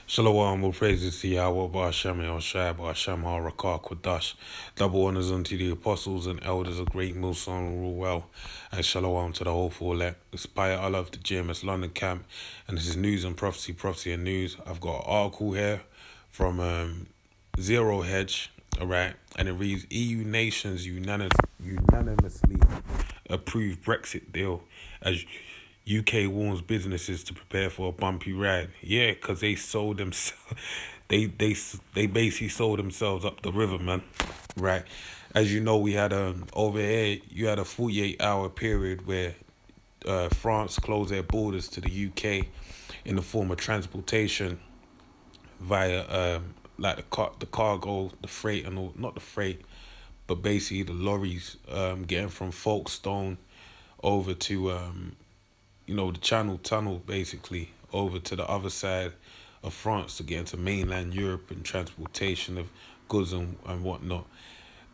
Shalom, all praises to Yahweh, Ba'ashem, Shai, Ba'ashem, Rakah, Kodash. Double honors unto the apostles and elders of great Muslim rule well. And shalom to the whole full elect. Inspire Allah of the gym, it's London camp. And this is news and prophecy, prophecy and news. I've got an article here from Zero Hedge, all right? And it reads, EU nations unanimously approve Brexit deal as UK warns businesses to prepare for a bumpy ride. Yeah, because they sold themselves. They basically sold themselves up the river, man. Right. As you know, we had over here. You had a 48-hour period where France closed their borders to the UK in the form of transportation via like the cargo, the freight, and all, not the freight, but basically the lorries getting from Folkestone over to the Channel Tunnel, basically over to the other side of France to get into mainland Europe and transportation of goods and whatnot.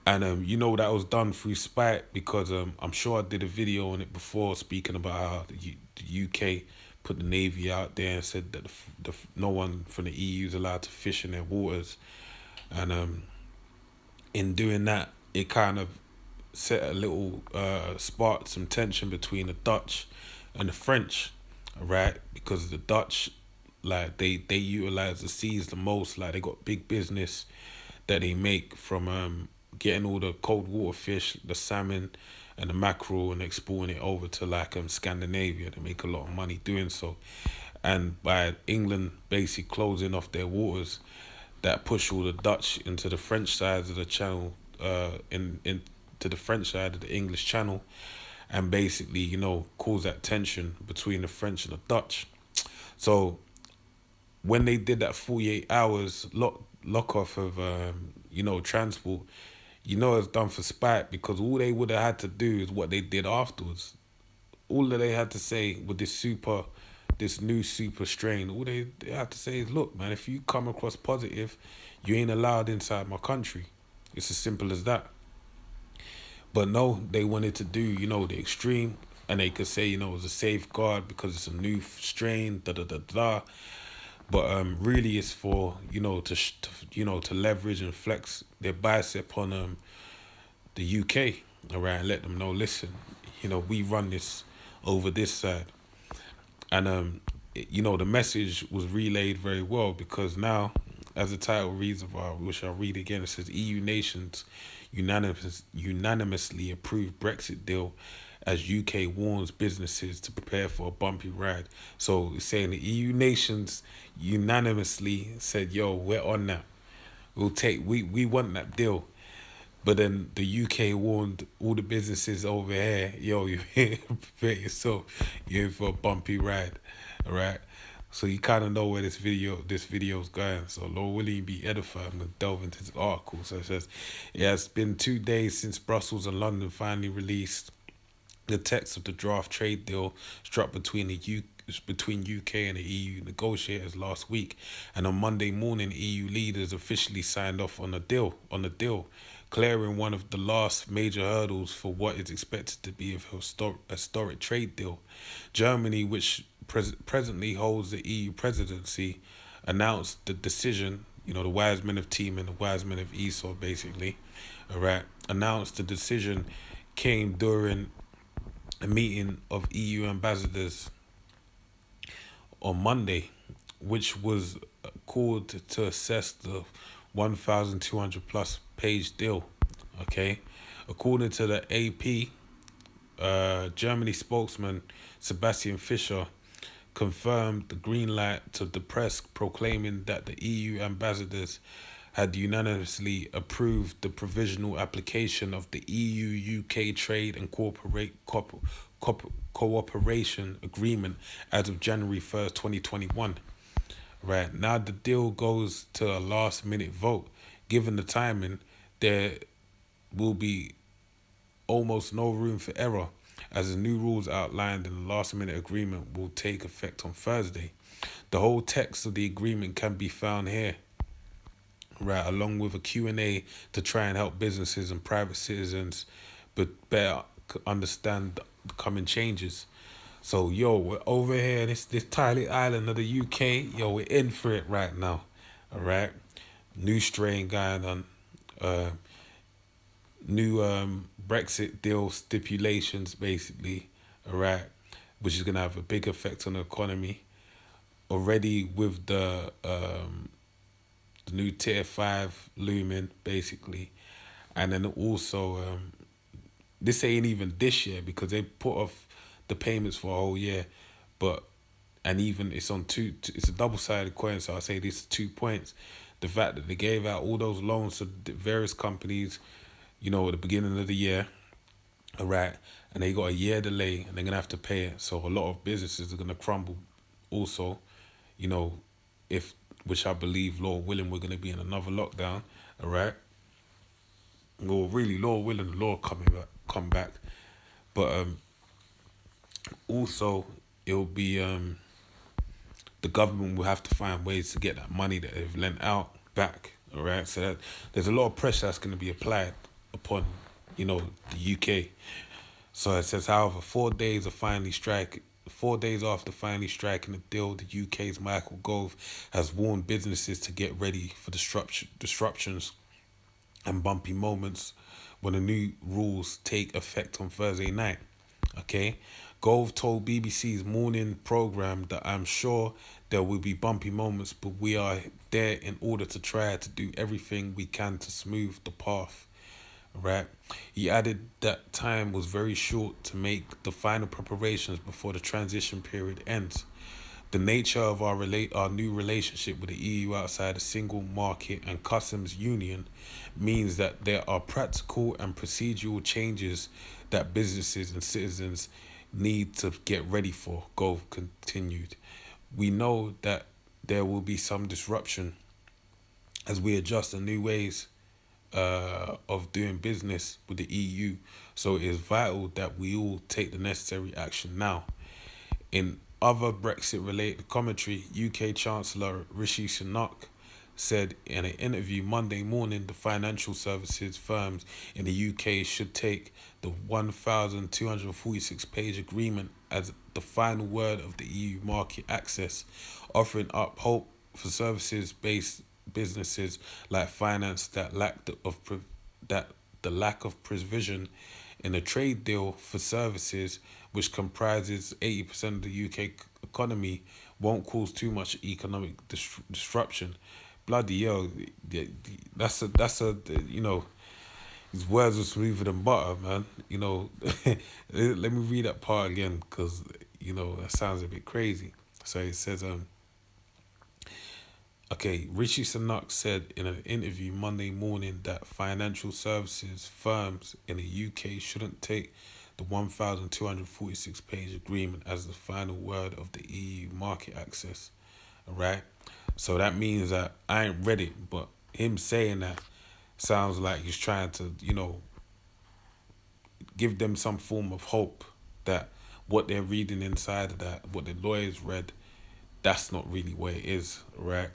And that was done through spite because I'm sure I did a video on it before speaking about how the UK put the Navy out there and said that no one from the EU is allowed to fish in their waters. And in doing that, it kind of set a little sparked some tension between the Dutch and the French, right? Because the Dutch, like they utilize the seas the most. Like they got big business that they make from getting all the cold water fish, the salmon and the mackerel, and exporting it over to like Scandinavia. They make a lot of money doing so. And by England basically closing off their waters, that push all the Dutch into the French sides of the channel, to the French side of the English Channel, and basically, cause that tension between the French and the Dutch. So when they did that 48 hours lock off of transport, it's done for spite because all they would have had to do is what they did afterwards. All that they had to say with this new super strain, all they had to say is, look, man, if you come across positive, you ain't allowed inside my country. It's as simple as that. But no, they wanted to do, the extreme, and they could say, it was a safeguard because it's a new strain, da da da da. But really, it's for to leverage and flex their bicep on the UK, alright, and let them know, listen, we run this over this side, and the message was relayed very well because now, as the title reads, which I'll read again, it says EU nations unanimously approve Brexit deal as UK warns businesses to prepare for a bumpy ride. So it's saying the EU nations unanimously said, yo, we're on that. We want that deal. But then the UK warned all the businesses over here, yo, you prepare yourself. You're in for a bumpy ride. All right. So you kind of know where this video's going. So Lord willing, you be edified. I'm going to delve into this article. So it says, it has been 2 days since Brussels and London finally released the text of the draft trade deal struck between UK and the EU negotiators last week, and on Monday morning, EU leaders officially signed off on the deal, clearing one of the last major hurdles for what is expected to be a historic trade deal. Germany, which presently holds the EU presidency, announced the decision. The wise men of Team and the wise men of Esau, basically, all right, announced the decision came during a meeting of EU ambassadors on Monday, which was called to assess the 1,200 plus page deal. Okay, according to the AP, Germany spokesman Sebastian Fischer confirmed the green light to the press, proclaiming that the EU ambassadors had unanimously approved the provisional application of the EU-UK Trade and Cooperation Agreement as of January 1st, 2021. Right, now the deal goes to a last-minute vote. Given the timing, there will be almost no room for error, as the new rules outlined in the last-minute agreement will take effect on Thursday. The whole text of the agreement can be found here, right, along with a Q&A to try and help businesses and private citizens but better understand the coming changes. So yo, we're over here in this tiny island of the UK. Yo, we're in for it right now. All right, new strain going on. Uh, New Brexit deal stipulations, basically. All right, which is gonna have a big effect on the economy. Already with the new tier 5 looming, basically, and then also this ain't even this year because they put off the payments for a whole year, but and even it's on it's a double-sided coin, so I say these 2 points. The fact that they gave out all those loans to the various companies, at the beginning of the year, all right, and they got a year delay and they're gonna have to pay it, so a lot of businesses are gonna crumble also, you know if, which I believe, Lord willing, we're gonna be in another lockdown, all right, or really, Lord willing, the Lord come back, but also it'll be the government will have to find ways to get that money that they've lent out back. All right, so that there's a lot of pressure that's going to be applied upon, the UK. So it says, however, 4 days of finally strike. 4 days after finally striking a deal, the UK's Michael Gove has warned businesses to get ready for disruptions and bumpy moments when the new rules take effect on Thursday night. Okay, Gove told BBC's morning program that I'm sure there will be bumpy moments, but we are there in order to try to do everything we can to smooth the path. Right? He added that time was very short to make the final preparations before the transition period ends. The nature of our new relationship with the EU outside a single market and customs union means that there are practical and procedural changes that businesses and citizens need to get ready for, Gove continued. We know that there will be some disruption as we adjust to new ways of doing business with the EU, so it is vital that we all take the necessary action now. In other Brexit related commentary, UK Chancellor Rishi Sunak said in an interview Monday morning the financial services firms in the UK should take the 1,246-page agreement as the final word of the EU market access, offering up hope for services-based businesses like finance that the lack of provision in a trade deal for services, which comprises 80% of the UK economy, won't cause too much economic disruption. Bloody hell, that's a his words are smoother than butter, man. Let me read that part again because that sounds a bit crazy. So it says Okay, Rishi Sunak said in an interview Monday morning that financial services firms in the UK shouldn't take the 1,246-page agreement as the final word of the EU market access. Alright? So that means that I ain't read it, but him saying that sounds like he's trying to, give them some form of hope that what they're reading inside of that, what the lawyers read, that's not really what it is, right?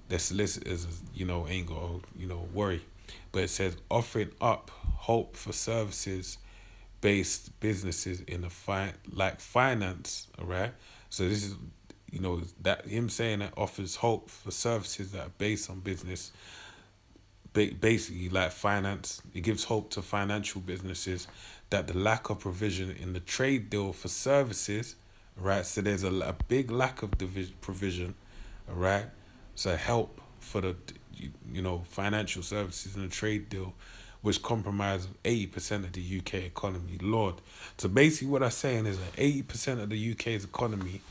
The solicitors, ain't gonna, worry. But it says offering up hope for services based businesses in like finance, all right? So this is, that him saying that offers hope for services that are based on business, basically like finance. It gives hope to financial businesses that the lack of provision in the trade deal for services, right? So there's a big lack of provision, all right? So help for the, financial services in the trade deal, which comprise 80% of the UK economy. Lord. So basically what I'm saying is that 80% of the UK's economy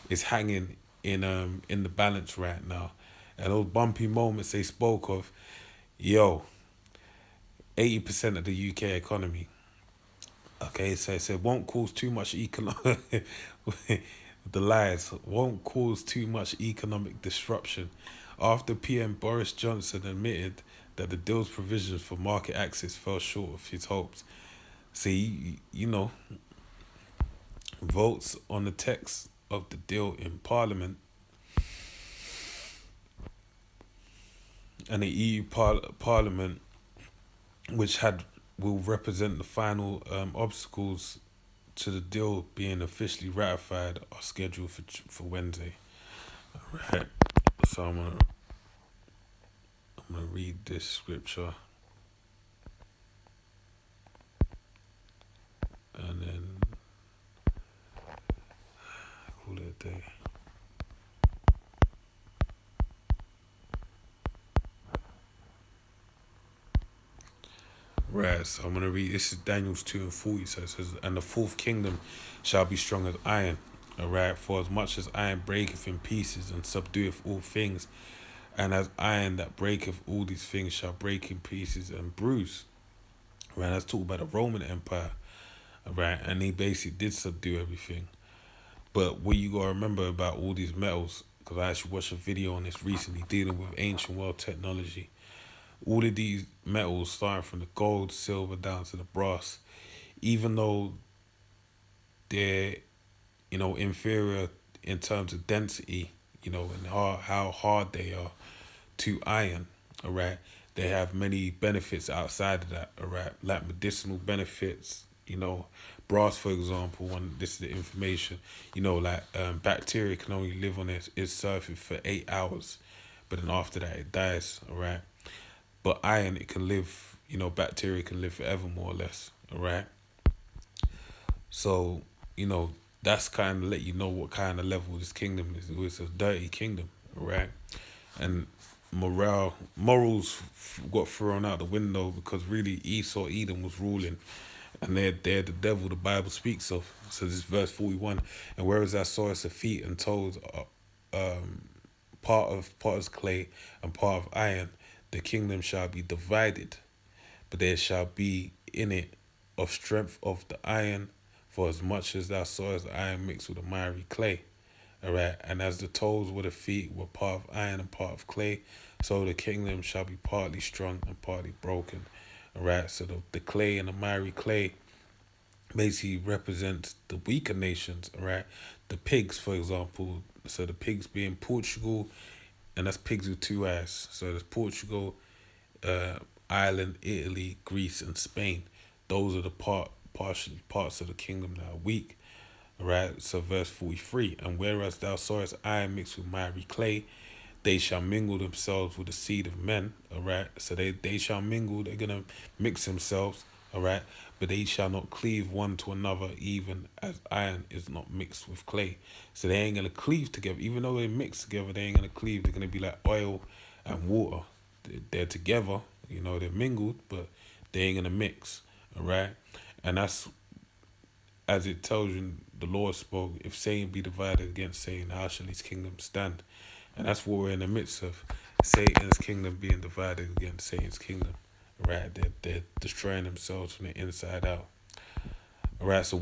is hanging in the balance right now. And those bumpy moments they spoke of, 80% of the UK economy. Okay, so it said won't cause too much economic the lies won't cause too much economic disruption after PM Boris Johnson admitted that the deal's provisions for market access fell short of his hopes. See, votes on the text of the deal in Parliament and the EU Parliament, which will represent the final obstacles to the deal being officially ratified are scheduled for Wednesday. Right. So I'm gonna read this scripture and then call it a day. Right, so I'm gonna read. This is Daniel's 2:40. So it says, "And the fourth kingdom shall be strong as iron. Alright, for as much as iron breaketh in pieces and subdueth all things, and as iron that breaketh all these things shall break in pieces and bruise." Right, that's talking about the Roman Empire. Right, and he basically did subdue everything. But what you gotta remember about all these metals, because I actually watched a video on this recently dealing with ancient world technology. All of these metals, starting from the gold, silver, down to the brass, even though they're inferior in terms of density, and how hard they are to iron, all right, they have many benefits outside of that, all right, like medicinal benefits. Brass, for example, when this is the information, like bacteria can only live on its surface for 8 hours, but then after that it dies, all right. But iron, it can live, bacteria can live forever, more or less, all right. So, you know, that's kind of let you know what kind of level this kingdom is. It's a dirty kingdom, all right. And morals got thrown out the window because really Esau, Edom was ruling, and they're the devil the Bible speaks of. So this is verse 41, and whereas I saw its feet and toes, part is clay and part of iron, the kingdom shall be divided, but there shall be in it of strength of the iron, for as much as thou sawest iron mixed with the miry clay. All right, and as the toes were the feet were part of iron and part of clay, so the kingdom shall be partly strong and partly broken. All right, so the clay and the miry clay basically represents the weaker nations. All right, the pigs, for example. So the pigs being Portugal, and that's pigs with two eyes. So there's Portugal, uh, Ireland, Italy, Greece, and Spain. Those are the partial parts of the kingdom that are weak. Right, so verse 43, and whereas thou sawest iron mixed with miry clay, they shall mingle themselves with the seed of men. All right, so they shall mingle, they're gonna mix themselves. All right, but they shall not cleave one to another, even as iron is not mixed with clay. So they ain't gonna cleave together, even though they mix together, they ain't gonna cleave. They're gonna be like oil and water. They're together, they're mingled, but they ain't gonna mix. All right, and that's as it tells you, the Lord spoke, if Satan be divided against Satan, how shall his kingdom stand? And that's what we're in the midst of. Satan's kingdom being divided against Satan's kingdom. Right? They're destroying themselves from the inside out. All right, so